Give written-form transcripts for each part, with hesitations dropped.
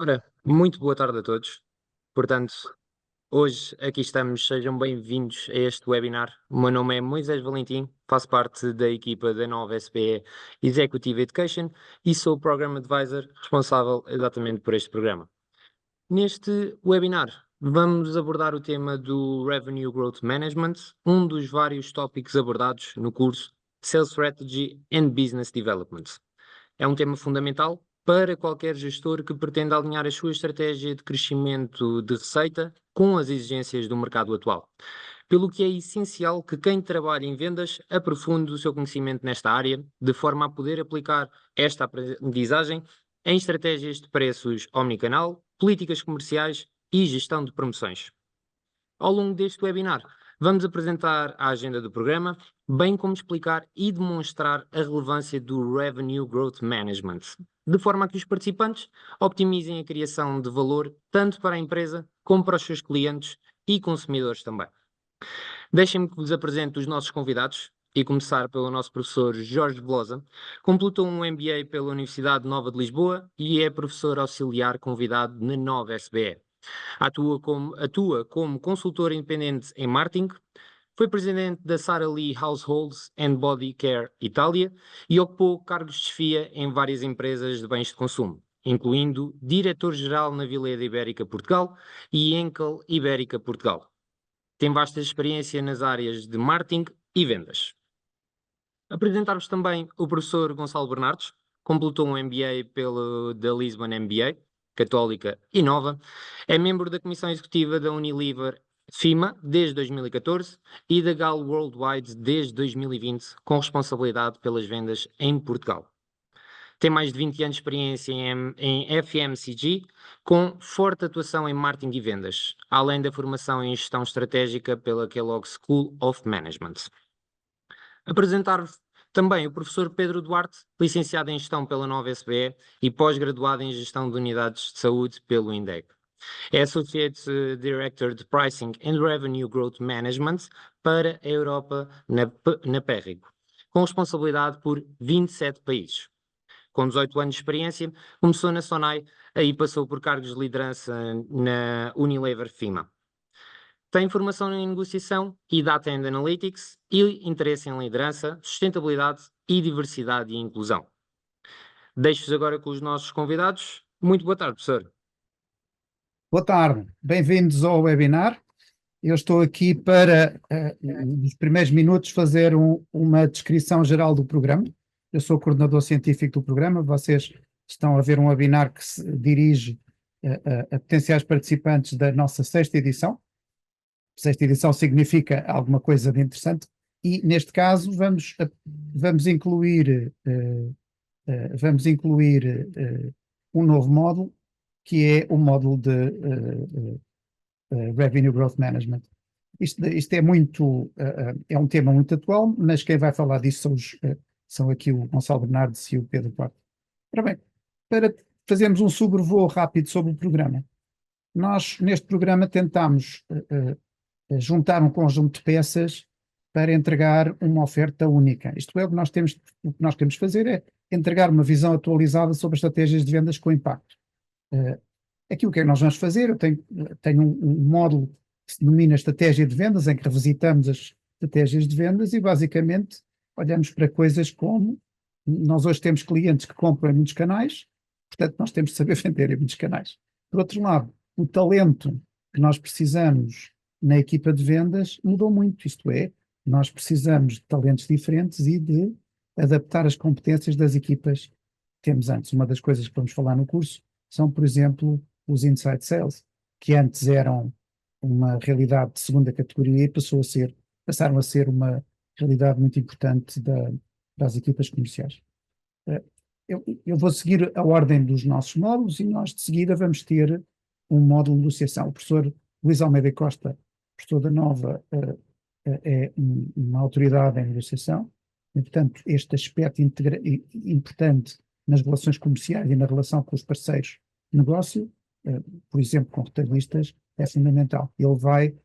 Ora, muito boa tarde a todos. Portanto, hoje aqui estamos, sejam bem-vindos a este webinar. O meu nome é Moisés Valentim, faço parte da equipa da nova SPE Executive Education e sou o Program Advisor responsável exatamente por este programa. Neste webinar, vamos abordar o tema do Revenue Growth Management, um dos vários tópicos abordados no curso Sales Strategy and Business Development. É um tema fundamental para qualquer gestor que pretenda alinhar a sua estratégia de crescimento de receita com as exigências do mercado atual. Pelo que é essencial que quem trabalha em vendas aprofunde o seu conhecimento nesta área, de forma a poder aplicar esta aprendizagem em estratégias de preços omnicanal, políticas comerciais e gestão de promoções. Ao longo deste webinar, vamos apresentar a agenda do programa, bem como explicar e demonstrar a relevância do Revenue Growth Management, de forma a que os participantes optimizem a criação de valor tanto para a empresa como para os seus clientes e consumidores também. Deixem-me que vos apresente os nossos convidados e começar pelo nosso professor Jorge Velosa. Completou um MBA pela Universidade Nova de Lisboa e é professor auxiliar convidado na nova SBE. Atua como consultor independente em marketing, foi presidente da Sara Lee Households and Body Care Itália e ocupou cargos de chefia em várias empresas de bens de consumo, incluindo diretor-geral na Vileda Ibérica Portugal e Enkel Ibérica Portugal. Tem vasta experiência nas áreas de marketing e vendas. Apresentar-vos também o professor Gonçalo Bernardes, completou um MBA da Lisbon MBA, católica e nova, é membro da Comissão Executiva da Unilever FIMA desde 2014 e da Gal Worldwide desde 2020, com responsabilidade pelas vendas em Portugal. Tem mais de 20 anos de experiência em FMCG, com forte atuação em marketing e vendas, além da formação em gestão estratégica pela Kellogg School of Management. Apresentar-vos também o professor Pedro Duarte, licenciado em Gestão pela Nova SBE e pós-graduado em Gestão de Unidades de Saúde pelo INDEC. É Associate Director de Pricing and Revenue Growth Management para a Europa na Pérrigo, com responsabilidade por 27 países. Com 18 anos de experiência, começou na Sonai, aí passou por cargos de liderança na Unilever FIMA. Tem formação em negociação e Data and Analytics e interesse em liderança, sustentabilidade e diversidade e inclusão. Deixo-vos agora com os nossos convidados. Muito boa tarde, professor. Boa tarde, bem-vindos ao webinar. Eu estou aqui para, nos primeiros minutos, fazer uma descrição geral do programa. Eu sou o coordenador científico do programa. Vocês estão a ver um webinar que se dirige a potenciais participantes da nossa sexta edição. Sexta edição significa alguma coisa de interessante e, neste caso, vamos incluir um novo módulo, que é o módulo de Revenue Growth Management. Isto é é um tema muito atual, mas quem vai falar disso são aqui o Gonçalo Bernardes e o Pedro Duarte. Ora bem, para fazermos um sobrevoo rápido sobre o programa, nós neste programa tentamos juntar um conjunto de peças para entregar uma oferta única. Isto é, o que nós queremos fazer é entregar uma visão atualizada sobre estratégias de vendas com impacto. Aqui o que é que nós vamos fazer? Eu tenho um módulo que se denomina Estratégia de Vendas, em que revisitamos as estratégias de vendas e basicamente olhamos para coisas como nós hoje temos clientes que compram em muitos canais, portanto nós temos de saber vender em muitos canais. Por outro lado, o talento que nós precisamos na equipa de vendas mudou muito, isto é, nós precisamos de talentos diferentes e de adaptar as competências das equipas que temos antes. Uma das coisas que vamos falar no curso são, por exemplo, os inside sales, que antes eram uma realidade de segunda categoria e passaram a ser uma realidade muito importante das equipas comerciais. Eu vou seguir a ordem dos nossos módulos e nós de seguida vamos ter um módulo de negociação. O professor Luís Almeida Costa, professor da Nova, é uma autoridade em negociação e, portanto, este aspecto importante nas relações comerciais e na relação com os parceiros de negócio, por exemplo, com retalhistas, é fundamental. Ele vai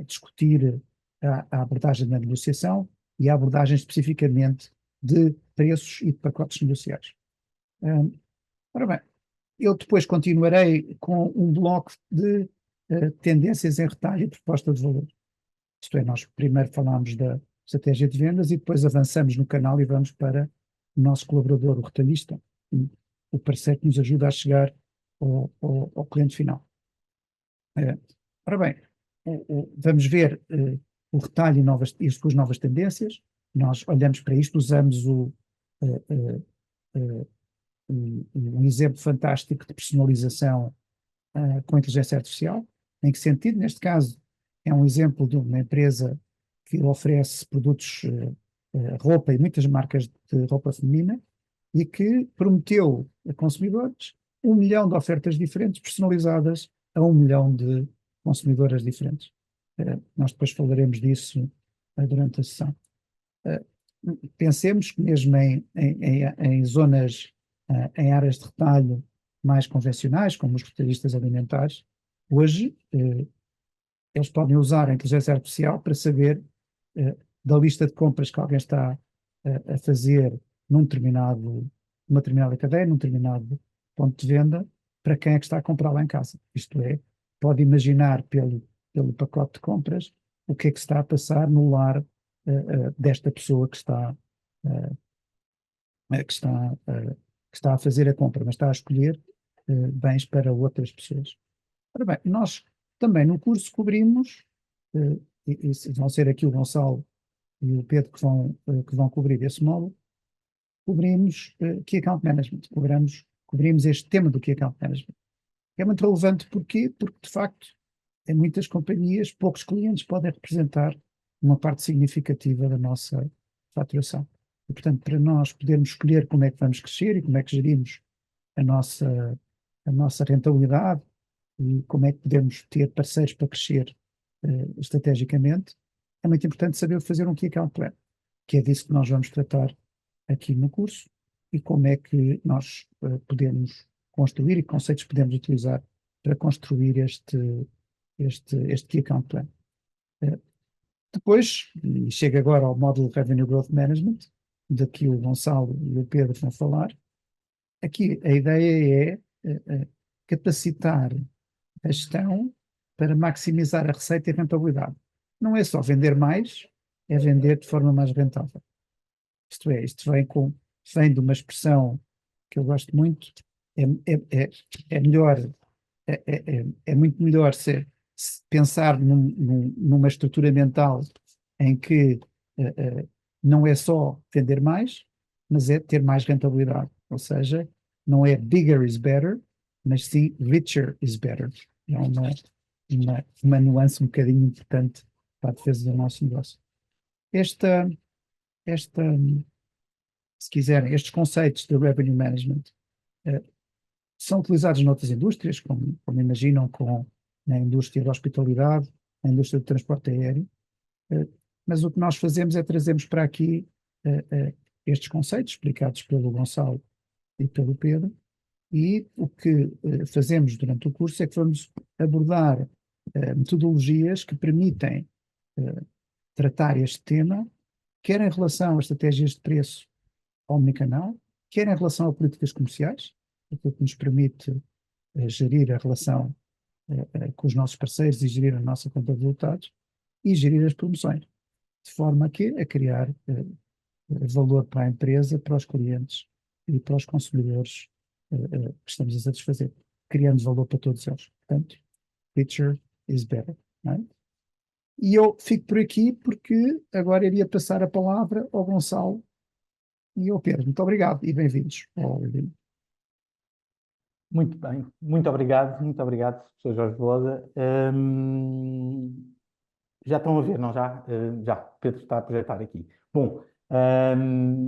discutir a abordagem da negociação e a abordagem especificamente de preços e de pacotes negociais. Ora bem, Eu depois continuarei com um bloco de tendências em retalho e proposta de valor. Isto é, nós primeiro falamos da estratégia de vendas e depois avançamos no canal e vamos para o nosso colaborador, o retalhista, o parceiro que nos ajuda a chegar ao cliente final. Ora bem, vamos ver o retalho e as suas novas tendências. Nós olhamos para isto, usamos um exemplo fantástico de personalização com inteligência artificial. Em que sentido? Neste caso, é um exemplo de uma empresa que oferece produtos, roupa e muitas marcas de roupa feminina e que prometeu a consumidores 1 milhão de ofertas diferentes personalizadas a 1 milhão de consumidoras diferentes. Nós depois falaremos disso durante a sessão. Pensemos que mesmo em zonas, em áreas de retalho mais convencionais, como os retalhistas alimentares, hoje eles podem usar a inteligência artificial para saber da lista de compras que alguém está a fazer numa determinada cadeia, num determinado ponto de venda, para quem é que está a comprar lá em casa. Isto é, pode imaginar pelo pacote de compras o que é que se está a passar no lar desta pessoa que está a fazer a compra, mas está a escolher bens para outras pessoas. Ora bem, nós também no curso cobrimos, e vão ser aqui o Gonçalo e o Pedro que vão cobrir esse módulo, cobrimos Key Account Management, cobrimos este tema do Key Account Management. É muito relevante porque de facto, em muitas companhias, poucos clientes podem representar uma parte significativa da nossa faturação. E, portanto, para nós podermos escolher como é que vamos crescer e como é que gerimos a nossa rentabilidade e como é que podemos ter parceiros para crescer estrategicamente, é muito importante saber fazer um Key Account Plan, que é disso que nós vamos tratar aqui no curso e como é que nós podemos construir e que conceitos podemos utilizar para construir este Key Account Plan. Depois, e chega agora ao módulo Revenue Growth Management, daqui o Gonçalo e o Pedro vão falar. Aqui a ideia é capacitar a gestão para maximizar a receita e a rentabilidade. Não é só vender mais, é vender de forma mais rentável. Isto é, isto vem de uma expressão que eu gosto muito, é melhor, é muito melhor se pensar numa estrutura mental em que não é só vender mais, mas é ter mais rentabilidade. Ou seja, não é bigger is better, mas sim richer is better. É uma nuance um bocadinho importante para a defesa do nosso negócio. Se quiserem, estes conceitos de revenue management são utilizados noutras indústrias, como imaginam, na indústria da hospitalidade, na indústria do transporte aéreo, mas o que nós fazemos é trazermos para aqui estes conceitos explicados pelo Gonçalo e pelo Pedro, e o que fazemos durante o curso é que vamos abordar metodologias que permitem tratar este tema, quer em relação a estratégias de preço omnicanal, quer em relação a políticas comerciais, aquilo que nos permite gerir a relação com os nossos parceiros e gerir a nossa conta de resultados e gerir as promoções, de forma a criar valor para a empresa, para os clientes e para os consumidores que estamos a satisfazer, criando valor para todos eles. Portanto, richer is better. Não é? E eu fico por aqui porque agora iria passar a palavra ao Gonçalo e ao Pedro. Muito obrigado e bem-vindos ao webinar. Muito bem, muito obrigado, Sr. Jorge Velosa. Já estão a ver, não já? Já, Pedro está a projetar aqui. Bom,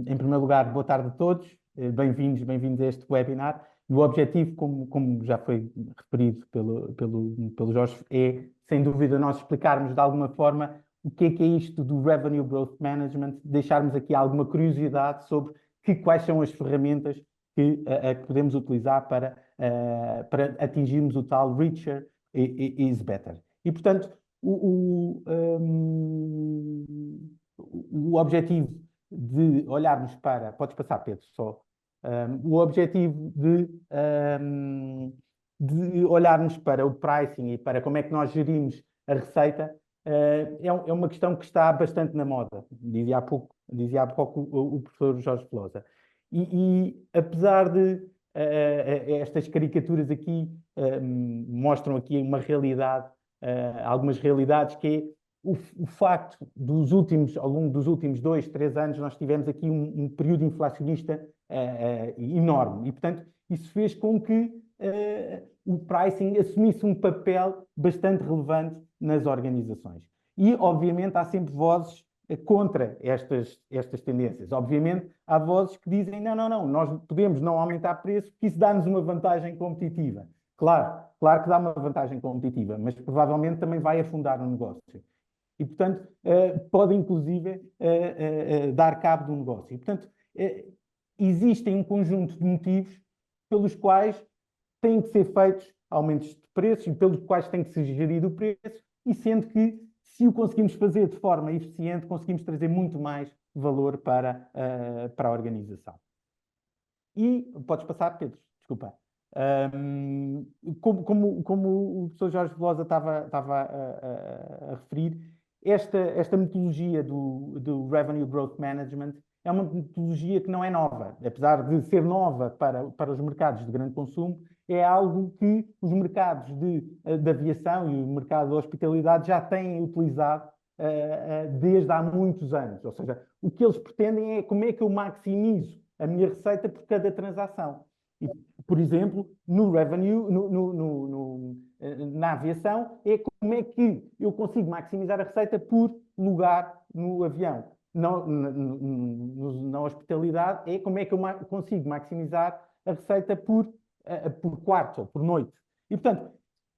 em primeiro lugar, boa tarde a todos, bem-vindos a este webinar. E o objetivo, como já foi referido pelo Jorge, é, sem dúvida, nós explicarmos de alguma forma o que é isto do Revenue Growth Management, deixarmos aqui alguma curiosidade sobre quais são as ferramentas que podemos utilizar para atingirmos o tal richer is better. E, portanto, o objetivo de olharmos para... Podes passar, Pedro, só O objetivo de olharmos para o pricing e para como é que nós gerimos a receita é uma questão que está bastante na moda, dizia há pouco o professor Jorge Velosa. E apesar de estas caricaturas aqui mostram aqui uma realidade, algumas realidades, que é o facto ao longo dos últimos 2, 3 anos, nós tivemos aqui um período inflacionista enorme. E, portanto, isso fez com que o pricing assumisse um papel bastante relevante nas organizações. E, obviamente, há sempre vozes contra estas tendências. Obviamente, há vozes que dizem não, nós podemos não aumentar preço porque isso dá-nos uma vantagem competitiva. Claro que dá uma vantagem competitiva, mas provavelmente também vai afundar o negócio. E, portanto, pode inclusive dar cabo do negócio. E, portanto, existem um conjunto de motivos pelos quais têm que ser feitos aumentos de preços e pelos quais tem que ser gerido o preço, e sendo que, se o conseguimos fazer de forma eficiente, conseguimos trazer muito mais valor para a organização. E podes passar, Pedro, desculpa. Como o professor Jorge Velosa estava a referir, esta metodologia do Revenue Growth Management é uma metodologia que não é nova. Apesar de ser nova para os mercados de grande consumo, é algo que os mercados de aviação e o mercado da hospitalidade já têm utilizado desde há muitos anos. Ou seja, o que eles pretendem é como é que eu maximizo a minha receita por cada transação. E, por exemplo, no revenue, na aviação, é como é que eu consigo maximizar a receita por lugar no avião. Na hospitalidade, é como é que eu consigo maximizar a receita por quarto ou por noite. E, portanto,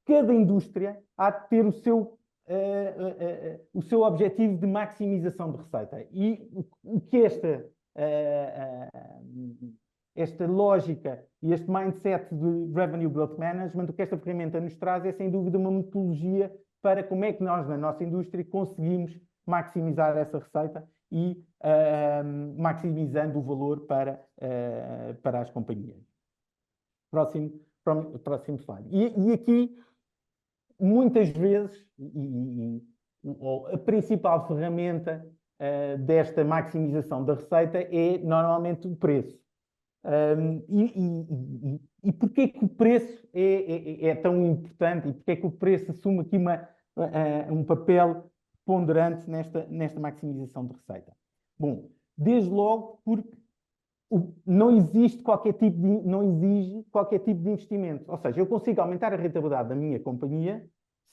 cada indústria há de ter o seu objetivo de maximização de receita. E o que esta lógica e este mindset de Revenue Growth Management, o que esta ferramenta nos traz é, sem dúvida, uma metodologia para como é que nós, na nossa indústria, conseguimos maximizar essa receita e maximizando o valor para as companhias. Próximo slide. E aqui, muitas vezes, a principal ferramenta desta maximização da receita é normalmente o preço. E porquê que o preço é tão importante e porquê que o preço assume aqui um papel ponderante nesta maximização de receita? Bom, desde logo porque não exige qualquer tipo de investimento. Ou seja, eu consigo aumentar a rentabilidade da minha companhia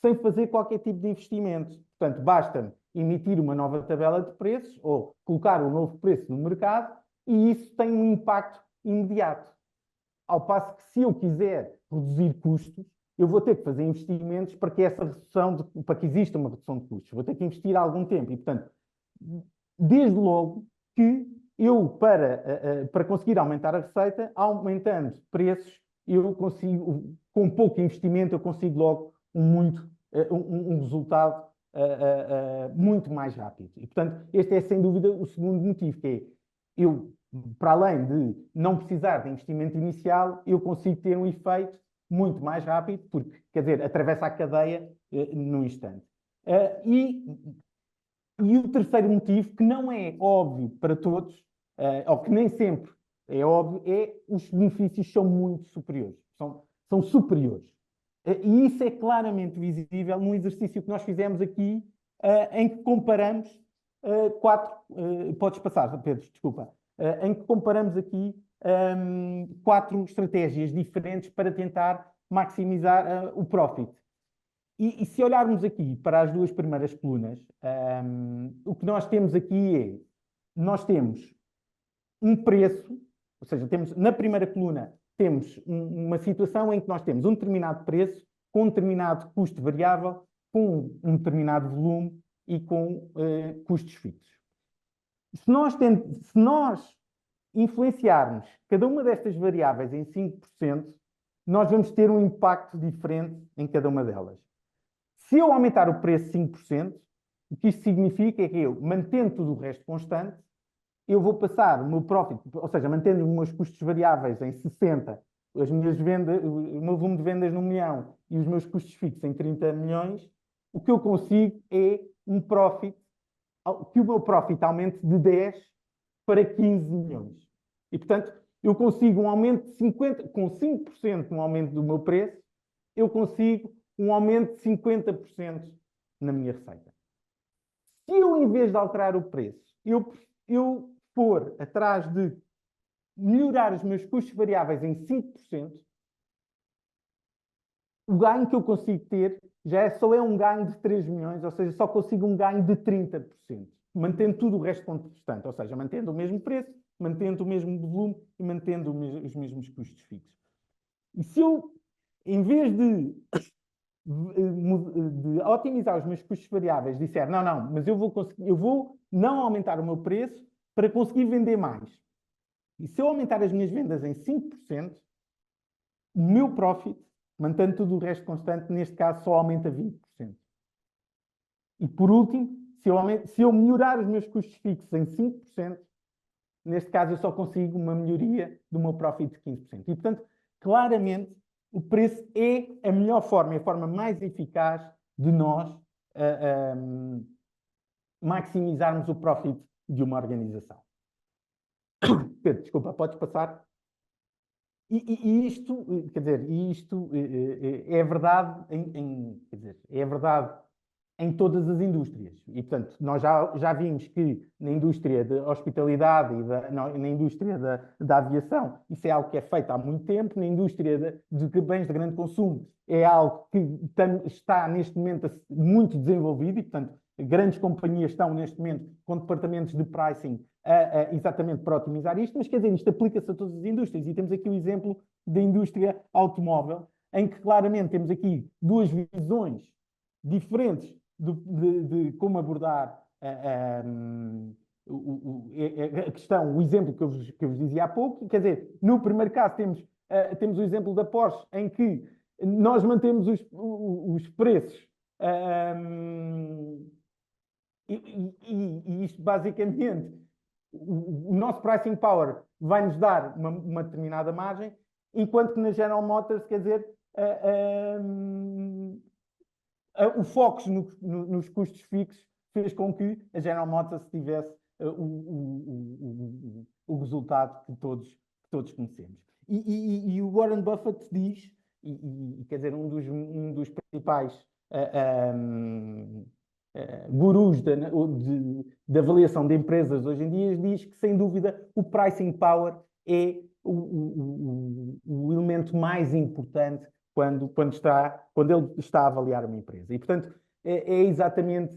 sem fazer qualquer tipo de investimento. Portanto, basta-me emitir uma nova tabela de preços ou colocar um novo preço no mercado e isso tem um impacto imediato. Ao passo que, se eu quiser reduzir custos, eu vou ter que fazer investimentos para que para que exista uma redução de custos. Vou ter que investir algum tempo. E, portanto, desde logo que eu, para conseguir aumentar a receita, aumentando preços, eu consigo, com pouco investimento, eu consigo logo um resultado muito mais rápido. E, portanto, este é, sem dúvida, o segundo motivo, que é eu, para além de não precisar de investimento inicial, eu consigo ter um efeito muito mais rápido, porque, quer dizer, atravessa a cadeia num instante. E o terceiro motivo, que não é óbvio para todos, ou que nem sempre é óbvio, é os benefícios são muito superiores. São superiores. E isso é claramente visível num exercício que nós fizemos aqui, em que comparamos podes passar, Pedro, desculpa. Em que comparamos aqui 4 estratégias diferentes para tentar maximizar o profit. E se olharmos aqui para as 2 primeiras colunas, o que nós temos aqui nós temos um preço, ou seja, na primeira coluna temos uma situação em que nós temos um determinado preço, com um determinado custo variável, com um determinado volume e com custos fixos. Se nós influenciarmos cada uma destas variáveis em 5%, nós vamos ter um impacto diferente em cada uma delas. Se eu aumentar o preço 5%, o que isto significa é que eu, mantendo tudo o resto constante, eu vou passar o meu profit, ou seja, mantendo os meus custos variáveis em 60, as minhas vendas, o meu volume de vendas no 1 milhão e os meus custos fixos em 30 milhões, o que eu consigo é um profit, que o meu profit aumente de 10 para 15 milhões. E, portanto, eu consigo um aumento de 50, com 5% no aumento do meu preço, eu consigo um aumento de 50% na minha receita. Se eu, em vez de alterar o preço, eu for atrás de melhorar os meus custos variáveis em 5%, o ganho que eu consigo ter só é um ganho de 3 milhões, ou seja, só consigo um ganho de 30%, mantendo tudo o resto constante, ou seja, mantendo o mesmo preço, mantendo o mesmo volume e mantendo os mesmos custos fixos. E se eu, em vez de otimizar os meus custos variáveis, disser, não, mas eu vou não aumentar o meu preço para conseguir vender mais. E se eu aumentar as minhas vendas em 5%, o meu profit, mantendo tudo o resto constante, neste caso só aumenta 20%. E por último, se eu melhorar os meus custos fixos em 5%, neste caso eu só consigo uma melhoria do meu profit de 15%. E portanto, claramente, o preço é a melhor forma, é a forma mais eficaz de nós maximizarmos o profit de uma organização. Pedro, desculpa, podes passar? E isto, quer dizer, é verdade quer dizer, é verdade em todas as indústrias. E, portanto, nós já vimos que na indústria da hospitalidade e na indústria da aviação, isso é algo que é feito há muito tempo. Na indústria de bens de grande consumo, é algo que está, neste momento, muito desenvolvido e, portanto, grandes companhias estão, neste momento, com departamentos de pricing exatamente para otimizar isto. Mas, quer dizer, isto aplica-se a todas as indústrias. E temos aqui o exemplo da indústria automóvel, em que, claramente, temos aqui duas visões diferentes de como abordar a questão, o exemplo que eu vos dizia há pouco. Quer dizer, no primeiro caso temos o exemplo da Porsche, em que nós mantemos os preços e isto basicamente, o nosso pricing power vai-nos dar uma determinada margem, enquanto que na General Motors, quer dizer, o foco nos custos fixos fez com que a General Motors tivesse o resultado que todos conhecemos. E o Warren Buffett diz, quer dizer, um dos principais gurus da avaliação de empresas hoje em dia, diz que, sem dúvida, o pricing power é o elemento mais importante quando ele está a avaliar uma empresa. E, portanto, é exatamente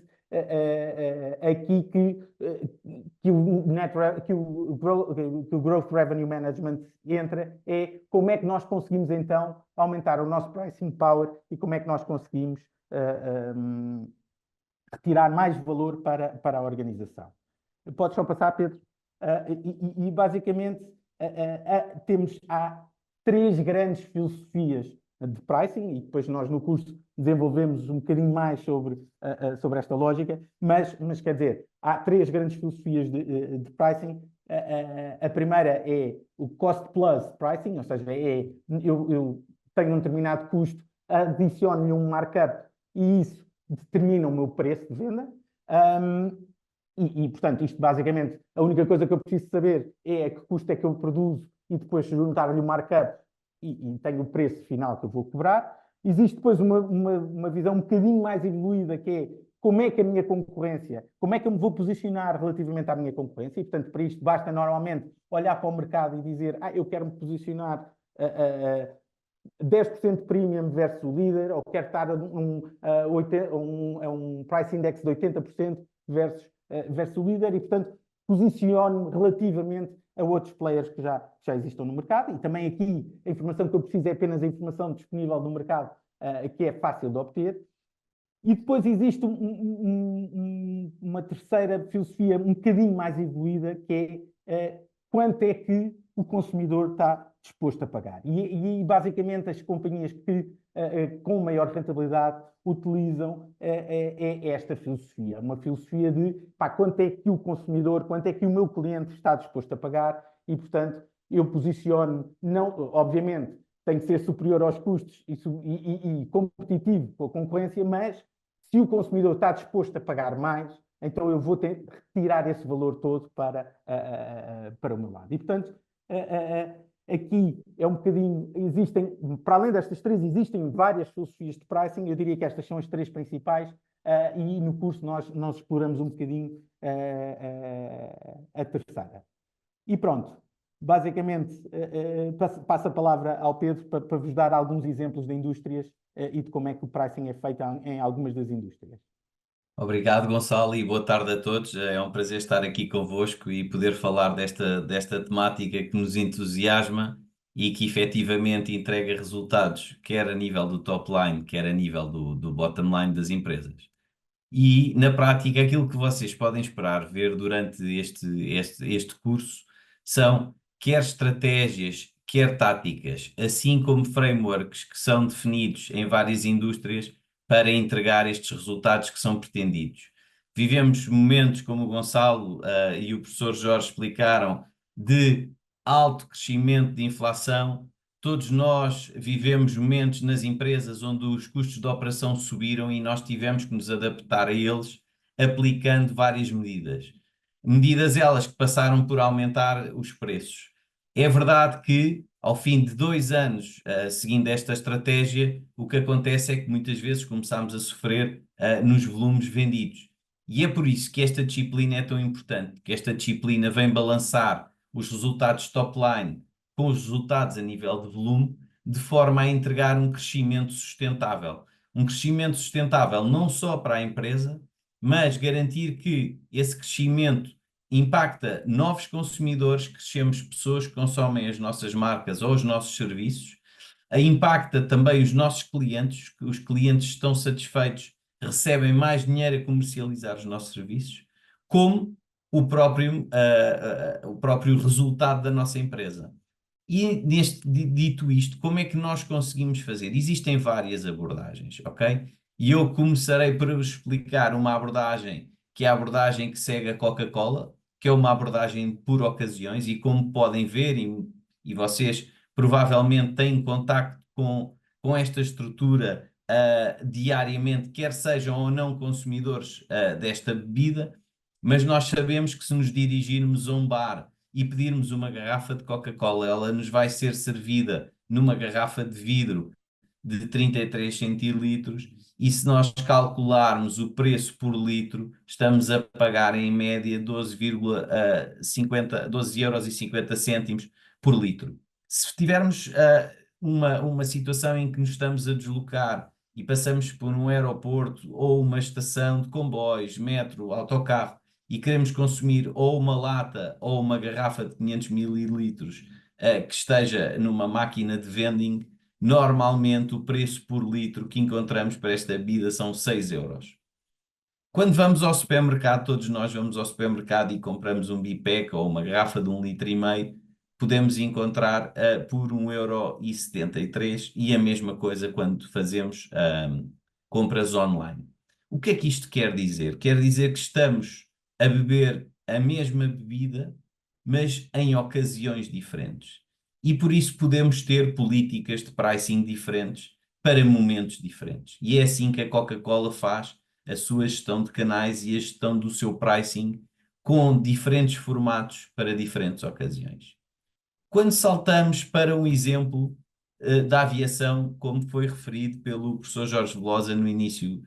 aqui que o Growth Revenue Management entra, é como é que nós conseguimos, então, aumentar o nosso pricing power e como é que nós conseguimos retirar mais valor para a organização. Podes só passar, Pedro? Basicamente, há 3 grandes filosofias de pricing, e depois nós no curso desenvolvemos um bocadinho mais sobre esta lógica, mas quer dizer, há 3 grandes filosofias de pricing. A primeira é o cost plus pricing, ou seja, eu tenho um determinado custo, adiciono-lhe um markup e isso determina o meu preço de venda. Portanto, isto basicamente, a única coisa que eu preciso saber é a que custo é que eu produzo e depois juntar-lhe o markup e tenho o preço final que eu vou cobrar. Existe depois uma visão um bocadinho mais evoluída, que é como é que a minha concorrência, como é que eu me vou posicionar relativamente à minha concorrência. E, portanto, para isto basta normalmente olhar para o mercado e dizer, eu quero me posicionar 10% premium versus o líder, ou quero estar a um price index de 80% versus o líder, e, portanto, posiciono-me relativamente a outros players que já existam no mercado. E também aqui a informação que eu preciso é apenas a informação disponível no mercado, que é fácil de obter. E depois existe uma terceira filosofia um bocadinho mais evoluída, que é quanto é que o consumidor está disposto a pagar. E basicamente as companhias que com maior rentabilidade utilizam esta filosofia. Uma filosofia de pá, quanto é que o consumidor, quanto é que o meu cliente está disposto a pagar e, portanto, eu posiciono, não, obviamente, tem que ser superior aos custos e competitivo com a concorrência, mas se o consumidor está disposto a pagar mais, então eu vou retirar esse valor todo para o meu lado. E, portanto, aqui é um bocadinho, existem, para além destas três, existem várias filosofias de pricing, eu diria que estas são as três principais, e no curso nós exploramos um bocadinho a terceira. E pronto, basicamente passo a palavra ao Pedro para vos dar alguns exemplos de indústrias e de como é que o pricing é feito em algumas das indústrias. Obrigado, Gonçalo, e boa tarde a todos. É um prazer estar aqui convosco e poder falar desta temática que nos entusiasma e que efetivamente entrega resultados, quer a nível do top line, quer a nível do bottom line das empresas. E, na prática, aquilo que vocês podem esperar ver durante este curso são quer estratégias, quer táticas, assim como frameworks que são definidos em várias indústrias para entregar estes resultados que são pretendidos. Vivemos momentos, como o Gonçalo e o professor Jorge explicaram, de alto crescimento de inflação. Todos nós vivemos momentos nas empresas onde os custos de operação subiram e nós tivemos que nos adaptar a eles, aplicando várias medidas. Medidas elas que passaram por aumentar os preços. É verdade que, ao fim de 2 anos, seguindo esta estratégia, o que acontece é que muitas vezes começamos a sofrer nos volumes vendidos. E é por isso que esta disciplina é tão importante, que esta disciplina vem balançar os resultados top line com os resultados a nível de volume, de forma a entregar um crescimento sustentável. Um crescimento sustentável não só para a empresa, mas garantir que esse crescimento impacta novos consumidores, crescemos pessoas que consomem as nossas marcas ou os nossos serviços, impacta também os nossos clientes, que os clientes estão satisfeitos, recebem mais dinheiro a comercializar os nossos serviços, como o próprio resultado da nossa empresa. E dito isto, como é que nós conseguimos fazer? Existem várias abordagens, ok? E eu começarei por vos explicar uma abordagem que é a abordagem que segue a Coca-Cola, que é uma abordagem por ocasiões, e como podem ver, e vocês provavelmente têm contacto com esta estrutura diariamente, quer sejam ou não consumidores desta bebida, mas nós sabemos que se nos dirigirmos a um bar e pedirmos uma garrafa de Coca-Cola, ela nos vai ser servida numa garrafa de vidro de 33 centilitros, e se nós calcularmos o preço por litro, estamos a pagar em média 12,50 € por litro. Se tivermos uma situação em que nos estamos a deslocar e passamos por um aeroporto ou uma estação de comboios, metro, autocarro, e queremos consumir ou uma lata ou uma garrafa de 500 mililitros que esteja numa máquina de vending, normalmente o preço por litro que encontramos para esta bebida são 6 €. Quando vamos ao supermercado, todos nós vamos ao supermercado e compramos um bipec ou uma garrafa de 1,5 litros, podemos encontrar por 1,73 € e a mesma coisa quando fazemos compras online. O que é que isto quer dizer? Quer dizer que estamos a beber a mesma bebida, mas em ocasiões diferentes. E por isso podemos ter políticas de pricing diferentes para momentos diferentes. E é assim que a Coca-Cola faz a sua gestão de canais e a gestão do seu pricing com diferentes formatos para diferentes ocasiões. Quando saltamos para um exemplo da aviação, como foi referido pelo professor Jorge Velosa no início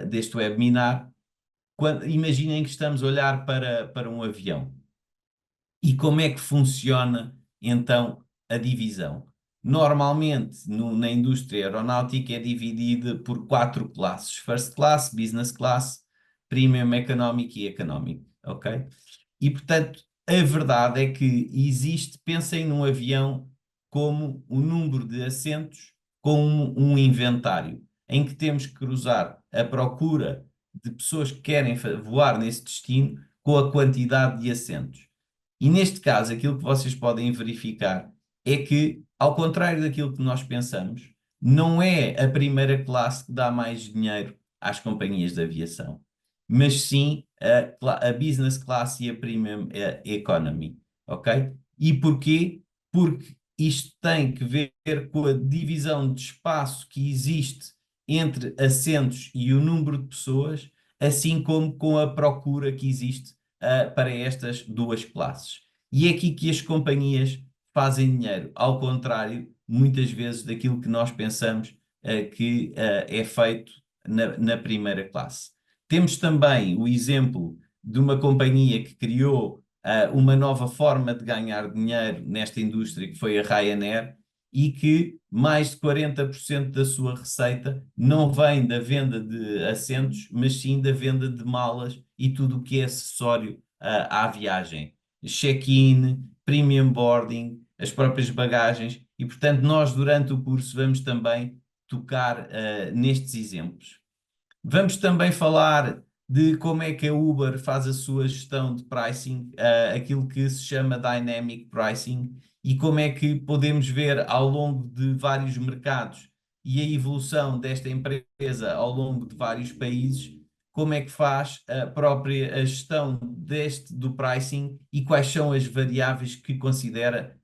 deste webinar, imaginem que estamos a olhar para um avião. E como é que funciona então a divisão? Normalmente, na indústria aeronáutica é dividida por 4 classes: First Class, Business Class, Premium Economic e Economic, ok? E, portanto, a verdade é que pensem num avião como o número de assentos com um inventário, em que temos que cruzar a procura de pessoas que querem voar nesse destino com a quantidade de assentos. E neste caso, aquilo que vocês podem verificar é que, ao contrário daquilo que nós pensamos, não é a primeira classe que dá mais dinheiro às companhias de aviação, mas sim a business class e a premium economy, ok? E porquê? Porque isto tem que ver com a divisão de espaço que existe entre assentos e o número de pessoas, assim como com a procura que existe para estas duas classes. E é aqui que as companhias fazem dinheiro, ao contrário, muitas vezes, daquilo que nós pensamos que é feito na primeira classe. Temos também o exemplo de uma companhia que criou uma nova forma de ganhar dinheiro nesta indústria, que foi a Ryanair, e que mais de 40% da sua receita não vem da venda de assentos, mas sim da venda de malas e tudo o que é acessório à viagem. Check-in, premium boarding, as próprias bagagens, e portanto nós durante o curso vamos também tocar nestes exemplos. Vamos também falar de como é que a Uber faz a sua gestão de pricing, aquilo que se chama dynamic pricing, e como é que podemos ver ao longo de vários mercados e a evolução desta empresa ao longo de vários países, como é que faz a própria gestão do pricing e quais são as variáveis que considera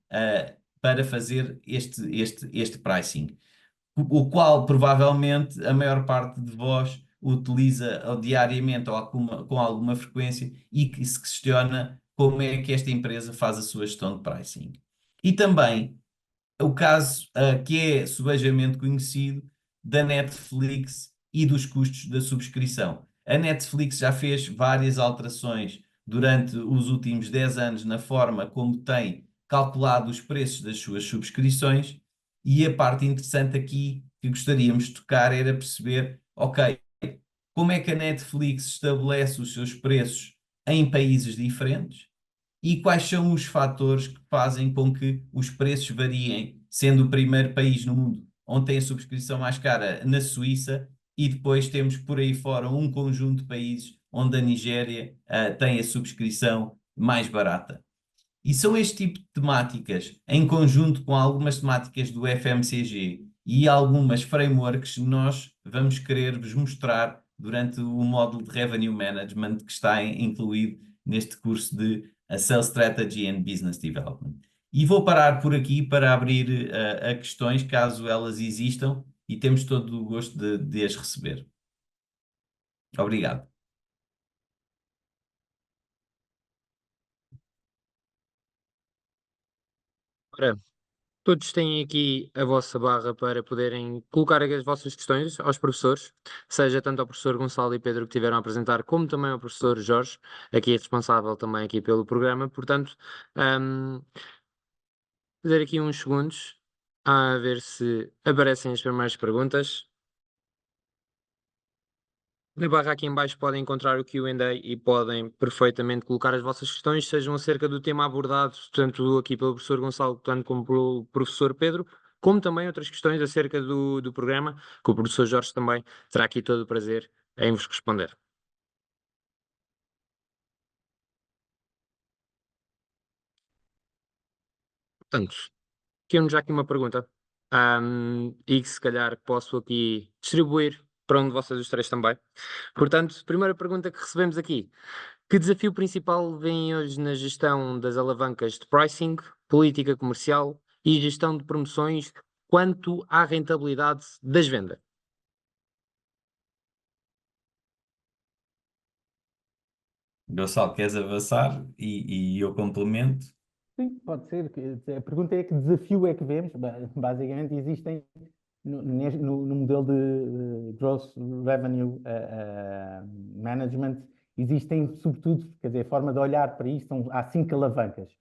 para fazer este pricing, o qual provavelmente a maior parte de vós utiliza diariamente ou com alguma frequência e que se questiona como é que esta empresa faz a sua gestão de pricing. E também o caso que é subejamente conhecido da Netflix e dos custos da subscrição. A Netflix já fez várias alterações durante os últimos 10 anos na forma como tem calculado os preços das suas subscrições, e a parte interessante aqui que gostaríamos de tocar era perceber, ok, como é que a Netflix estabelece os seus preços em países diferentes e quais são os fatores que fazem com que os preços variem, sendo o primeiro país no mundo onde tem a subscrição mais cara na Suíça, e depois temos por aí fora um conjunto de países onde a Nigéria tem a subscrição mais barata. E são este tipo de temáticas, em conjunto com algumas temáticas do FMCG e algumas frameworks, nós vamos querer vos mostrar durante o módulo de Revenue Management que está incluído neste curso de Sales Strategy and Business Development. E vou parar por aqui para abrir a questões, caso elas existam, e temos todo o gosto de as receber. Obrigado. Ora, todos têm aqui a vossa barra para poderem colocar as vossas questões aos professores, seja tanto ao professor Gonçalo e Pedro que tiveram a apresentar, como também ao professor Jorge, aqui responsável também aqui pelo programa. Portanto, ahm, fazer aqui uns segundos a ver se aparecem as primeiras perguntas. Na barra aqui em baixo podem encontrar o Q&A e podem perfeitamente colocar as vossas questões, sejam acerca do tema abordado, tanto aqui pelo professor Gonçalo, tanto como pelo professor Pedro, como também outras questões acerca do programa, que o professor Jorge também terá aqui todo o prazer em vos responder. Portanto, temos já aqui uma pergunta, e que se calhar posso aqui distribuir para um de vocês os três também. Portanto, primeira pergunta que recebemos aqui: que desafio principal vem hoje na gestão das alavancas de pricing, política comercial e gestão de promoções quanto à rentabilidade das vendas? Gonçalo, queres avançar e eu complemento? Sim, pode ser. A pergunta é que desafio é que vemos. Basicamente, existem no modelo de Gross Revenue Management, existem, sobretudo, quer dizer, a forma de olhar para isto, há 5 alavancas.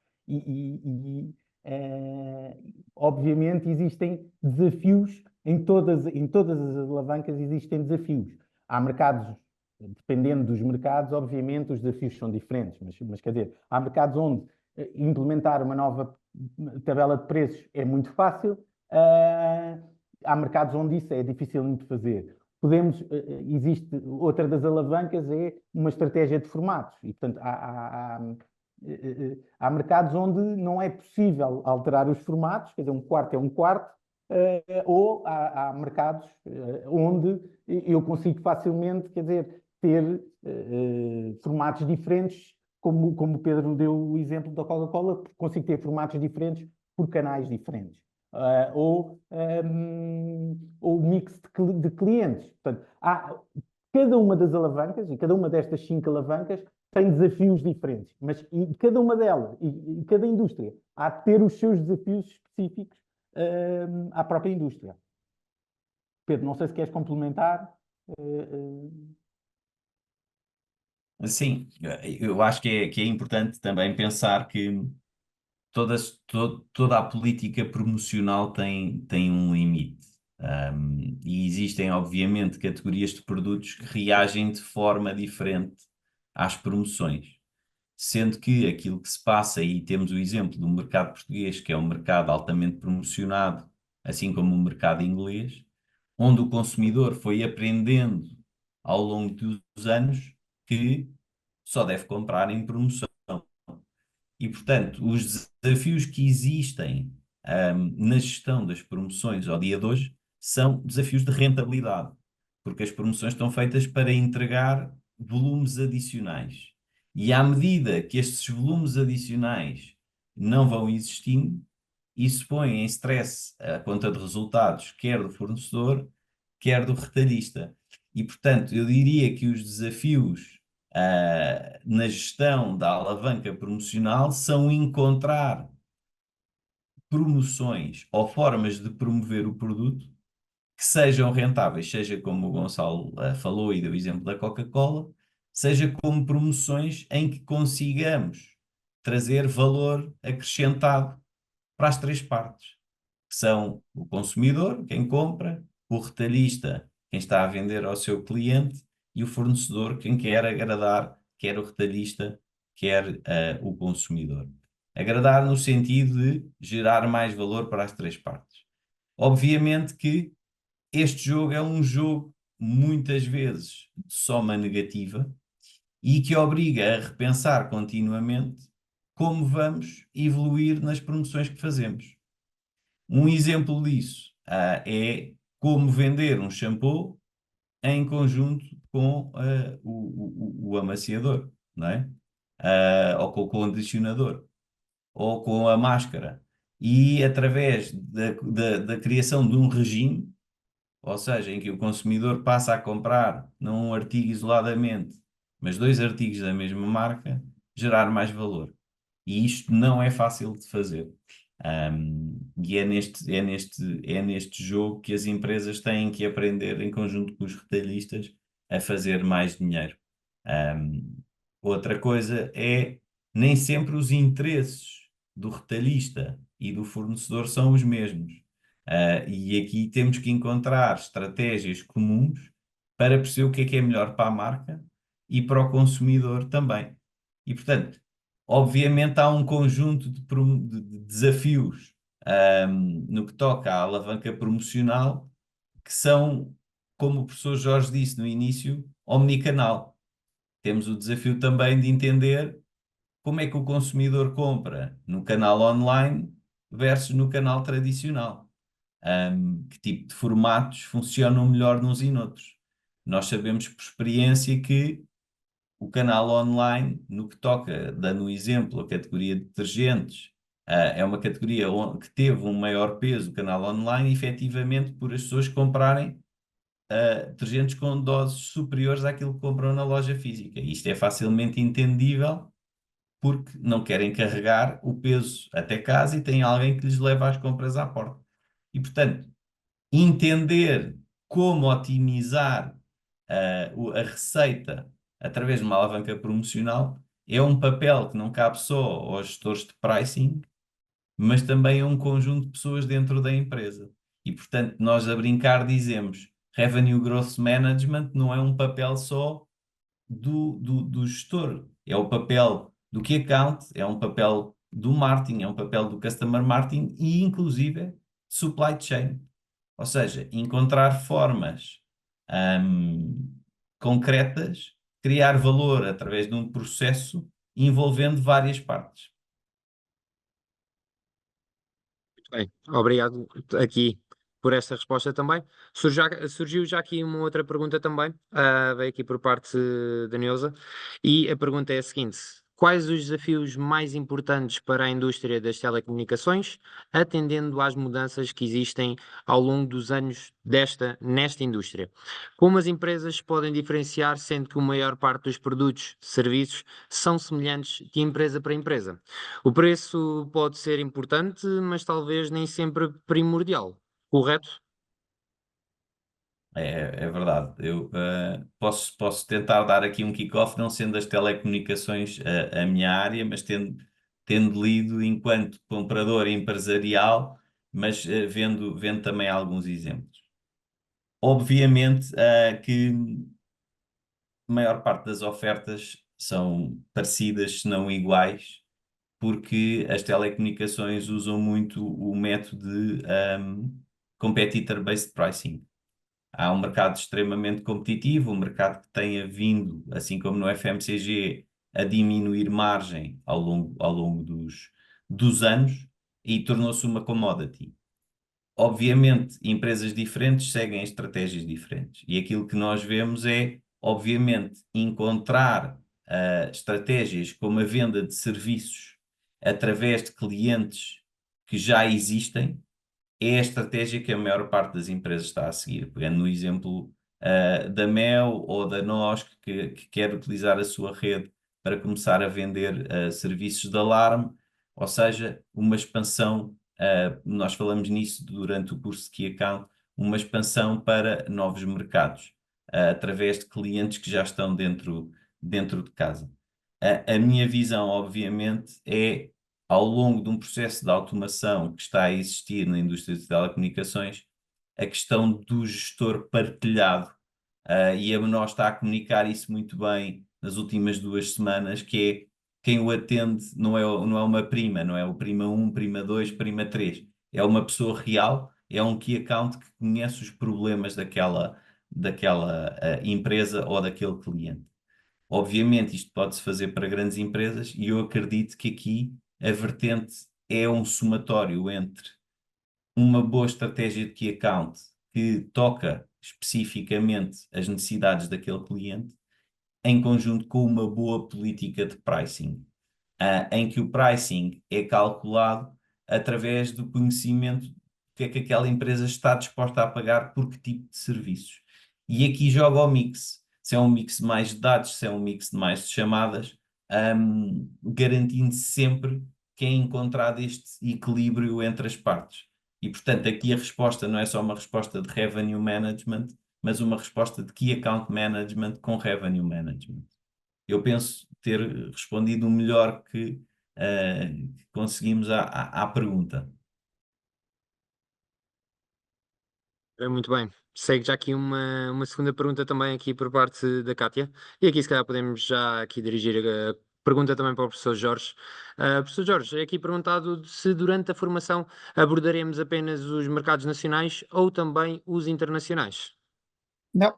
Obviamente, existem desafios em todas as alavancas, existem desafios. Há mercados, dependendo dos mercados, obviamente, os desafios são diferentes, mas quer dizer, há mercados onde implementar uma nova tabela de preços é muito fácil. Há mercados onde isso é difícil de fazer. Existe outra das alavancas, é uma estratégia de formatos. E, portanto, há mercados onde não é possível alterar os formatos, quer dizer, um quarto é um quarto, ou há mercados onde eu consigo facilmente, quer dizer, ter formatos diferentes, como o Pedro deu o exemplo da Coca-Cola, consigo ter formatos diferentes por canais diferentes. Ou mix de clientes. Portanto, cada uma das alavancas e cada uma destas 5 alavancas tem desafios diferentes, mas e cada uma delas, e cada indústria, há de ter os seus desafios específicos à própria indústria. Pedro, não sei se queres complementar. Sim, eu acho que é importante também pensar que toda a política promocional tem um limite. E existem, obviamente, categorias de produtos que reagem de forma diferente às promoções. Sendo que aquilo que se passa, e temos o exemplo do mercado português, que é um mercado altamente promocionado, assim como o mercado inglês, onde o consumidor foi aprendendo ao longo dos anos que só deve comprar em promoção. E, portanto, os desafios que existem, na gestão das promoções ao dia de hoje são desafios de rentabilidade, porque as promoções estão feitas para entregar volumes adicionais. E à medida que estes volumes adicionais não vão existindo, isso põe em stress a conta de resultados, quer do fornecedor, quer do retalhista. E, portanto, eu diria que os desafios na gestão da alavanca promocional são encontrar promoções ou formas de promover o produto que sejam rentáveis, seja como o Gonçalo falou e deu o exemplo da Coca-Cola, seja como promoções em que consigamos trazer valor acrescentado para as três partes, que são o consumidor, quem compra, o retalhista, quem está a vender ao seu cliente, e o fornecedor, quem quer agradar, quer o retalhista, quer o consumidor. Agradar no sentido de gerar mais valor para as três partes. Obviamente que este jogo é um jogo, muitas vezes, de soma negativa e que obriga a repensar continuamente como vamos evoluir nas promoções que fazemos. Um exemplo disso é como vender um shampoo em conjunto com o amaciador, não é? Ou com o condicionador, ou com a máscara. E através da criação de um regime, ou seja, em que o consumidor passa a comprar não um artigo isoladamente, mas 2 artigos da mesma marca, gerar mais valor. E isto não é fácil de fazer. E é neste jogo que as empresas têm que aprender, em conjunto com os retalhistas, a fazer mais dinheiro. Outra coisa é, nem sempre os interesses do retalhista e do fornecedor são os mesmos. E aqui temos que encontrar estratégias comuns para perceber o que é melhor para a marca e para o consumidor também. E, portanto, obviamente há um conjunto de desafios, no que toca à alavanca promocional, que são, como o professor Jorge disse no início, omnicanal. Temos o desafio também de entender como é que o consumidor compra no canal online versus no canal tradicional. Que tipo de formatos funcionam melhor nos e noutros. Nós sabemos por experiência que o canal online, no que toca, dando um exemplo, a categoria de detergentes, é uma categoria que teve um maior peso, o canal online, efetivamente por as pessoas comprarem detergentes com doses superiores àquilo que compram na loja física. Isto é facilmente entendível porque não querem carregar o peso até casa e têm alguém que lhes leva as compras à porta. E, portanto, entender como otimizar a receita através de uma alavanca promocional é um papel que não cabe só aos gestores de pricing, mas também a um conjunto de pessoas dentro da empresa. E, portanto, nós a brincar dizemos Revenue Growth Management não é um papel só do gestor, é o papel do Key Account, é um papel do marketing, é um papel do Customer Marketing e, inclusive, Supply Chain. Ou seja, encontrar formas concretas, criar valor através de um processo envolvendo várias partes. Bem, obrigado aqui por esta resposta também. Surgiu já aqui uma outra pergunta também, veio aqui por parte da Neuza, e a pergunta é a seguinte: quais os desafios mais importantes para a indústria das telecomunicações, atendendo às mudanças que existem ao longo dos anos nesta indústria? Como as empresas podem diferenciar, sendo que a maior parte dos produtos, serviços, são semelhantes de empresa para empresa? O preço pode ser importante, mas talvez nem sempre primordial, correto? É verdade. Eu posso tentar dar aqui um kick-off, não sendo as telecomunicações a minha área, mas tendo lido enquanto comprador empresarial, mas vendo também alguns exemplos. Obviamente que a maior parte das ofertas são parecidas, se não iguais, porque as telecomunicações usam muito o método de competitor-based pricing. Há um mercado extremamente competitivo, um mercado que tenha vindo, assim como no FMCG, a diminuir margem ao longo dos anos e tornou-se uma commodity. Obviamente, empresas diferentes seguem estratégias diferentes e aquilo que nós vemos é, obviamente, encontrar estratégias como a venda de serviços através de clientes que já existem é a estratégia que a maior parte das empresas está a seguir. Pegando no exemplo da Mel ou da NOS, que quer utilizar a sua rede para começar a vender serviços de alarme, ou seja, uma expansão, nós falamos nisso durante o curso de Key Account, uma expansão para novos mercados, através de clientes que já estão dentro de casa. A minha visão, obviamente, é ao longo de um processo de automação que está a existir na indústria de telecomunicações, a questão do gestor partilhado, e a Mnos está a comunicar isso muito bem nas últimas 2 semanas, que é quem o atende não é uma prima, não é o prima 1, prima 2, prima 3, é uma pessoa real, é um key account que conhece os problemas daquela empresa ou daquele cliente. Obviamente, isto pode-se fazer para grandes empresas e eu acredito que aqui a vertente é um somatório entre uma boa estratégia de key account que toca especificamente as necessidades daquele cliente, em conjunto com uma boa política de pricing, em que o pricing é calculado através do conhecimento do que é que aquela empresa está disposta a pagar por que tipo de serviços. E aqui joga o mix. Se é um mix de mais de dados, se é um mix de mais de chamadas, garantindo sempre que é encontrado este equilíbrio entre as partes. E, portanto, aqui a resposta não é só uma resposta de revenue management, mas uma resposta de key account management com revenue management. Eu penso ter respondido o melhor que conseguimos à pergunta. Muito bem. Segue já aqui uma segunda pergunta também aqui por parte da Cátia. E aqui se calhar podemos já aqui dirigir a pergunta também para o professor Jorge. Professor Jorge, é aqui perguntado se durante a formação abordaremos apenas os mercados nacionais ou também os internacionais. Não,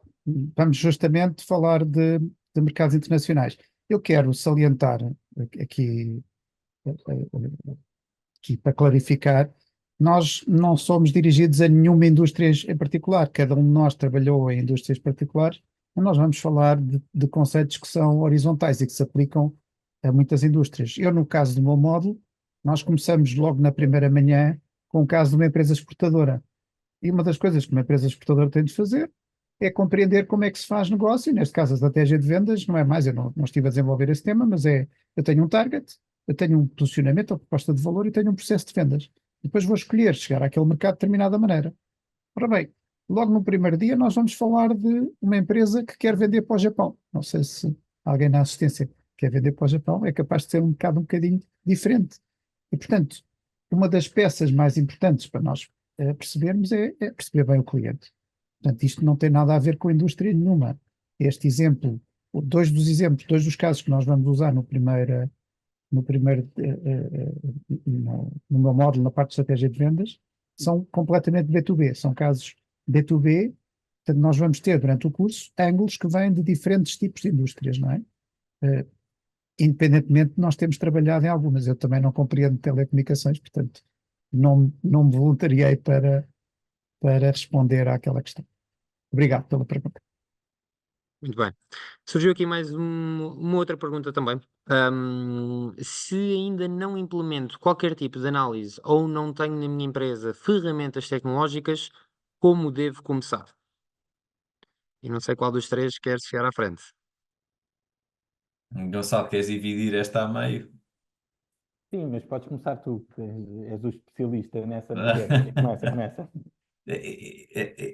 vamos justamente falar de mercados internacionais. Eu quero salientar aqui, aqui para clarificar, nós não somos dirigidos a nenhuma indústria em particular, cada um de nós trabalhou em indústrias particulares, mas nós vamos falar de conceitos que são horizontais e que se aplicam a muitas indústrias. Eu, no caso do meu módulo, nós começamos logo na primeira manhã com o caso de uma empresa exportadora. E uma das coisas que uma empresa exportadora tem de fazer é compreender como é que se faz negócio, e neste caso a estratégia de vendas não é mais, eu não estive a desenvolver esse tema, mas eu tenho um target, eu tenho um posicionamento, uma proposta de valor e tenho um processo de vendas. Depois vou escolher chegar àquele mercado de determinada maneira. Ora bem, logo no primeiro dia nós vamos falar de uma empresa que quer vender para o Japão. Não sei se alguém na assistência quer vender para o Japão, é capaz de ser um mercado um bocadinho diferente. E, portanto, uma das peças mais importantes para nós percebermos é perceber bem o cliente. Portanto, isto não tem nada a ver com indústria nenhuma. Este exemplo, dois dos casos que nós vamos usar no meu módulo, na parte de estratégia de vendas, são completamente B2B, são casos B2B, portanto nós vamos ter durante o curso ângulos que vêm de diferentes tipos de indústrias, não é? Independentemente de nós termos trabalhado em algumas, eu também não compreendo telecomunicações, portanto não me voluntariei para para responder àquela questão. Obrigado pela pergunta. Muito bem. Surgiu aqui mais uma outra pergunta também. Se ainda não implemento qualquer tipo de análise ou não tenho na minha empresa ferramentas tecnológicas, como devo começar? E não sei qual dos três quer chegar à frente. Gonçalo, queres dividir esta a meio? Sim, mas podes começar tu, que és o especialista nessa matéria. Começa.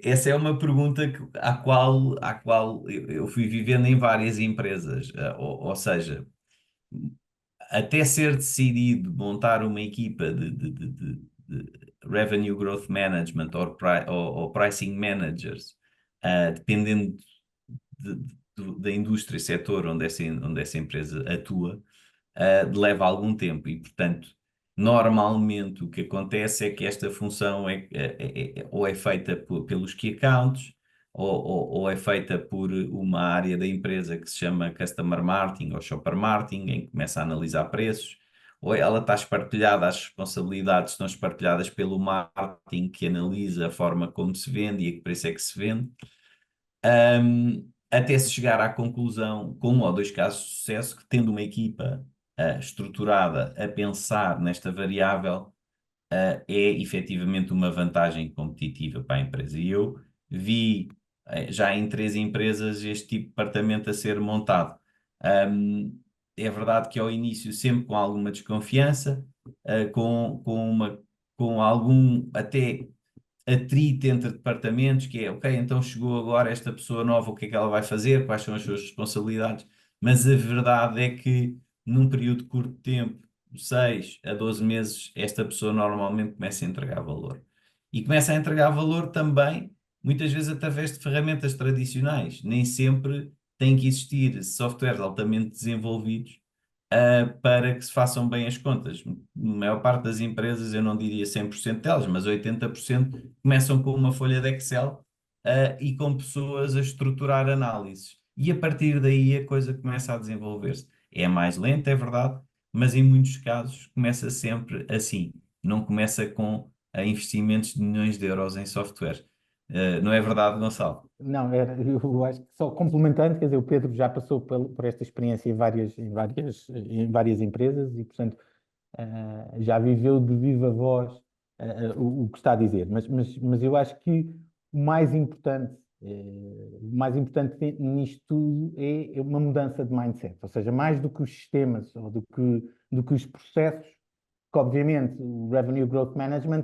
Essa é uma pergunta à qual eu fui vivendo em várias empresas. Ou seja, até ser decidido montar uma equipa de Revenue Growth Management ou Pricing Managers, dependendo da indústria e setor onde essa empresa atua, leva algum tempo e, portanto, normalmente o que acontece é que esta função ou é feita pelos key accounts ou é feita por uma área da empresa que se chama Customer Marketing ou Shopper Marketing, em que começa a analisar preços, ou ela está espartilhada, as responsabilidades estão espartilhadas pelo marketing que analisa a forma como se vende e a que preço é que se vende, até se chegar à conclusão, com um ou dois casos de sucesso, que tendo uma equipa estruturada a pensar nesta variável, é efetivamente uma vantagem competitiva para a empresa. E eu vi já em 3 empresas este tipo de departamento a ser montado. É verdade que ao início sempre com alguma desconfiança, com algum até atrito entre departamentos, que é, ok, então chegou agora esta pessoa nova, o que é que ela vai fazer, quais são as suas responsabilidades, mas a verdade é que num período de curto tempo, 6 a 12 meses, esta pessoa normalmente começa a entregar valor. E começa a entregar valor também, muitas vezes através de ferramentas tradicionais. Nem sempre tem que existir softwares altamente desenvolvidos para que se façam bem as contas. Na maior parte das empresas, eu não diria 100% delas, mas 80% começam com uma folha de Excel, e com pessoas a estruturar análises. E a partir daí a coisa começa a desenvolver-se. É mais lenta, é verdade, mas em muitos casos começa sempre assim. Não começa com investimentos de milhões de euros em software. Não é verdade, Gonçalo? Não, eu acho que só complementando, quer dizer, o Pedro já passou por esta experiência em várias empresas e, portanto, já viveu de viva voz o que está a dizer. Mas eu acho que o mais importante nisto tudo é uma mudança de mindset, ou seja, mais do que os sistemas ou do que os processos, que obviamente o Revenue Growth Management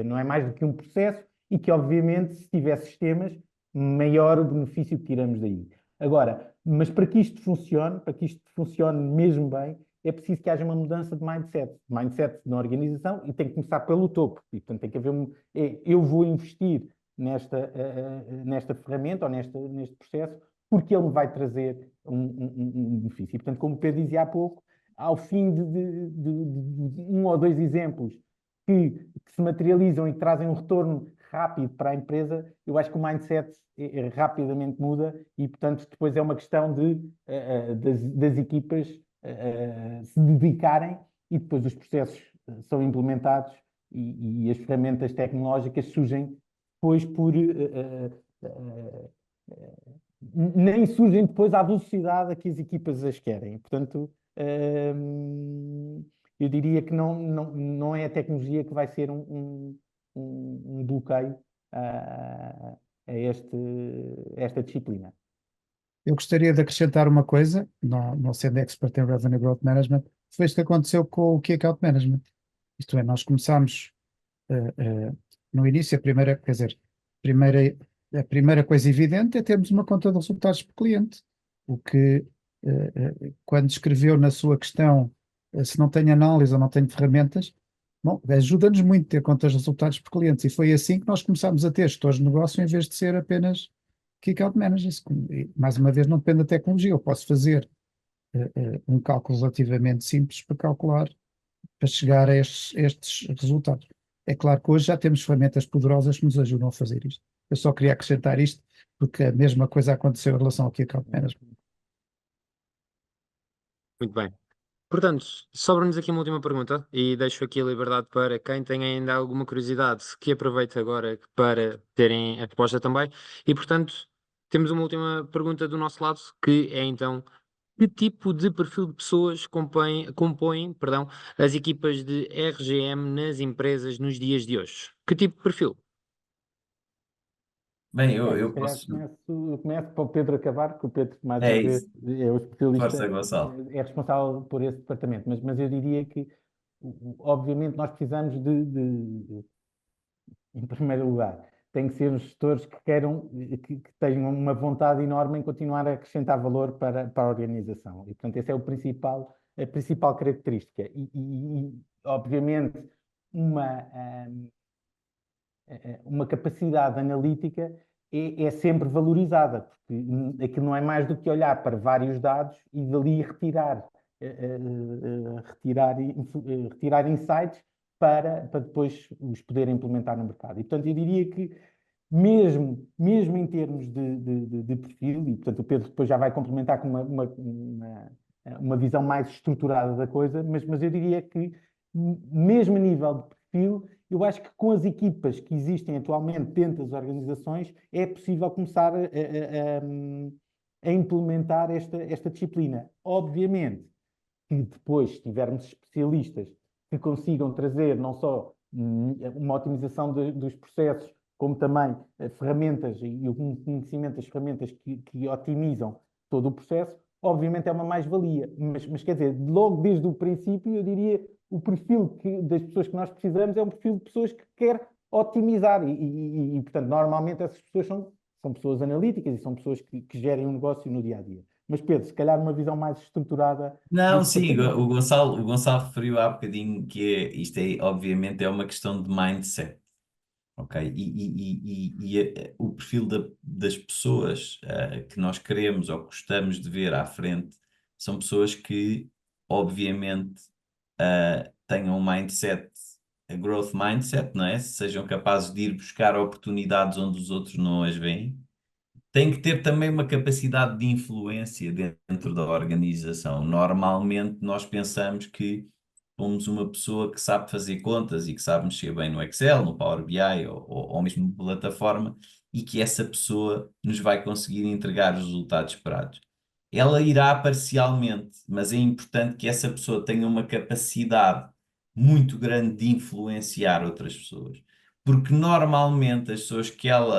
não é mais do que um processo e que obviamente se tiver sistemas, maior o benefício que tiramos daí. Agora, mas para que isto funcione mesmo bem, é preciso que haja uma mudança de mindset na organização e tem que começar pelo topo. E, portanto, tem que haver eu vou investir nesta ferramenta ou neste processo porque ele me vai trazer um benefício. E, portanto, como o Pedro dizia há pouco, ao fim de 1 ou 2 exemplos que se materializam e que trazem um retorno rápido para a empresa, eu acho que o mindset rapidamente muda e, portanto, depois é uma questão das equipas se dedicarem e depois os processos são implementados e as ferramentas tecnológicas surgem depois nem surgem depois à velocidade a que as equipas as querem. Portanto, eu diria que não é a tecnologia que vai ser um bloqueio a esta disciplina. Eu gostaria de acrescentar uma coisa, não sendo expert em Revenue Growth Management, foi isto que aconteceu com o Key Account Management. Isto é, nós começámos no início, a primeira coisa evidente é termos uma conta de resultados por cliente, o que, quando escreveu na sua questão, se não tem análise ou não tem ferramentas, bom, ajuda-nos muito ter contas de resultados por clientes, e foi assim que nós começámos a ter gestores de negócio em vez de ser apenas Key Account Managers. E, mais uma vez, não depende da tecnologia, eu posso fazer um cálculo relativamente simples para chegar a estes resultados. É claro que hoje já temos ferramentas poderosas que nos ajudam a fazer isto. Eu só queria acrescentar isto, porque a mesma coisa aconteceu em relação ao Key Account Management. Muito bem. Portanto, sobra-nos aqui uma última pergunta e deixo aqui a liberdade para quem tem ainda alguma curiosidade que aproveite agora para terem a resposta também. E, portanto, temos uma última pergunta do nosso lado, que é então, que tipo de perfil de pessoas compõem, perdão, as equipas de RGM nas empresas nos dias de hoje? Que tipo de perfil? Bem, Olha, se eu calhar posso. eu começo para o Pedro acabar, que o Pedro, mais É uma vez, isso. é o especialista, Força, Gonçalo. é responsável por esse departamento. Mas eu diria que, obviamente, nós precisamos em primeiro lugar, tem que ser os gestores que queiram, que tenham uma vontade enorme em continuar a acrescentar valor para a organização. E, portanto, essa é a principal característica. Obviamente, uma, uma capacidade analítica é sempre valorizada, porque aquilo não é mais do que olhar para vários dados e dali retirar insights para depois os poder implementar no mercado. E, portanto, eu diria que mesmo em termos de perfil, e portanto o Pedro depois já vai complementar com uma visão mais estruturada da coisa, mas eu diria que mesmo a nível de perfil, eu acho que com as equipas que existem atualmente dentro das organizações é possível começar a implementar esta disciplina. Obviamente que depois, se tivermos especialistas que consigam trazer não só uma otimização dos processos, como também ferramentas e o conhecimento das ferramentas que otimizam todo o processo, obviamente é uma mais-valia. Mas quer dizer, logo desde o princípio, eu diria o perfil das pessoas que nós precisamos é um perfil de pessoas que quer otimizar portanto, normalmente essas pessoas são pessoas analíticas e são pessoas que gerem um negócio no dia a dia. Mas Pedro, se calhar uma visão mais estruturada Não, desse sim, departamento. O Gonçalo referiu há bocadinho que isto é, obviamente, é uma questão de mindset, ok? O perfil das pessoas que nós queremos ou gostamos de ver à frente são pessoas que, obviamente, tenham um mindset, a growth mindset, não é? Sejam capazes de ir buscar oportunidades onde os outros não as veem. Tem que ter também uma capacidade de influência dentro da organização. Normalmente nós pensamos que somos uma pessoa que sabe fazer contas e que sabe mexer bem no Excel, no Power BI ou mesmo na plataforma e que essa pessoa nos vai conseguir entregar os resultados esperados. Ela irá parcialmente, mas é importante que essa pessoa tenha uma capacidade muito grande de influenciar outras pessoas. Porque normalmente as pessoas que ele,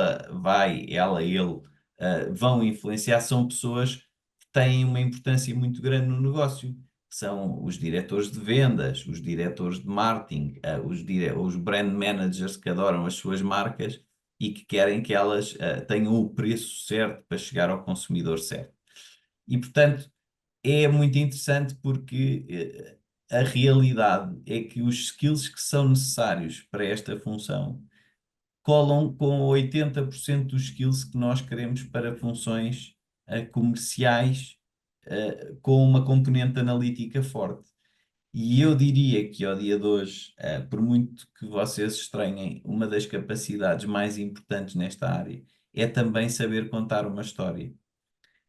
vão influenciar são pessoas que têm uma importância muito grande no negócio. São os diretores de vendas, os diretores de marketing, os brand managers que adoram as suas marcas e que querem que elas tenham o preço certo para chegar ao consumidor certo. E, portanto, é muito interessante porque a realidade é que os skills que são necessários para esta função colam com 80% dos skills que nós queremos para funções comerciais com uma componente analítica forte. E eu diria que ao dia de hoje, por muito que vocês estranhem, uma das capacidades mais importantes nesta área é também saber contar uma história.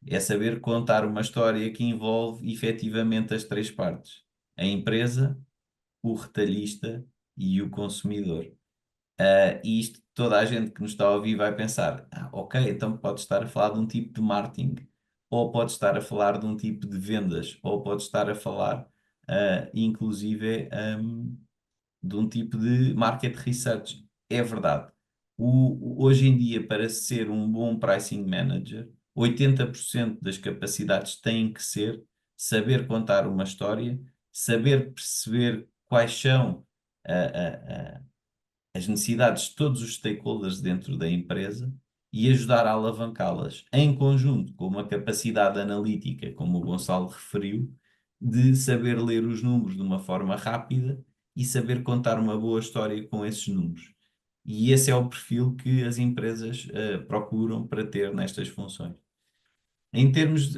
É saber contar uma história que envolve efetivamente as três partes: a empresa, o retalhista e o consumidor. E isto, toda a gente que nos está a ouvir vai pensar: ok, então pode estar a falar de um tipo de marketing, ou pode estar a falar de um tipo de vendas, ou pode estar a falar, inclusive, de um tipo de market research. É verdade. Hoje em dia, para ser um bom pricing manager, 80% das capacidades têm que ser saber contar uma história, saber perceber quais são as necessidades de todos os stakeholders dentro da empresa e ajudar a alavancá-las em conjunto com uma capacidade analítica, como o Gonçalo referiu, de saber ler os números de uma forma rápida e saber contar uma boa história com esses números. E esse é o perfil que as empresas procuram para ter nestas funções. Em termos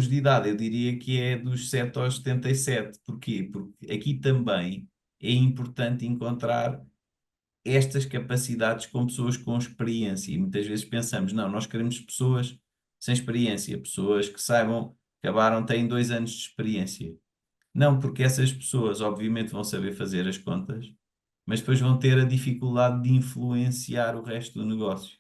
de idade, eu diria que é dos 7 aos 77. Porquê? Porque aqui também é importante encontrar estas capacidades com pessoas com experiência. E muitas vezes pensamos, não, nós queremos pessoas sem experiência, pessoas que saibam, acabaram, têm 2 anos de experiência. Não, porque essas pessoas, obviamente, vão saber fazer as contas, mas depois vão ter a dificuldade de influenciar o resto do negócio.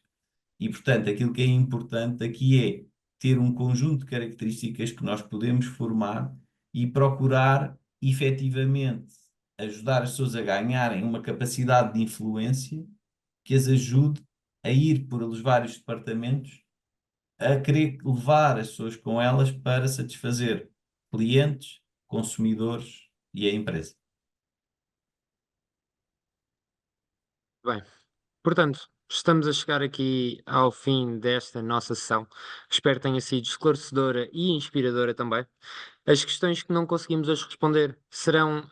E, portanto, aquilo que é importante aqui é ter um conjunto de características que nós podemos formar e procurar, efetivamente, ajudar as pessoas a ganharem uma capacidade de influência que as ajude a ir por os vários departamentos, a querer levar as pessoas com elas para satisfazer clientes, consumidores e a empresa. Bem, portanto, estamos a chegar aqui ao fim desta nossa sessão. Espero que tenha sido esclarecedora e inspiradora também. As questões que não conseguimos hoje responder serão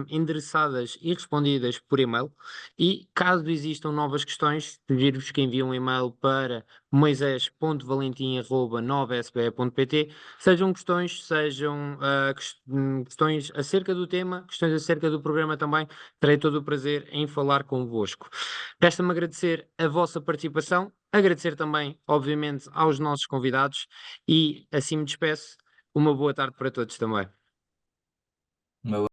endereçadas e respondidas por e-mail. E caso existam novas questões, sugiro-vos que enviem um e-mail para moisés.valentim@novasbe.pt. Sejam questões, sejam questões acerca do tema, questões acerca do programa também. Terei todo o prazer em falar convosco. Resta-me agradecer a vossa participação, agradecer também, obviamente, aos nossos convidados e assim me despeço. Uma boa tarde para todos também. Uma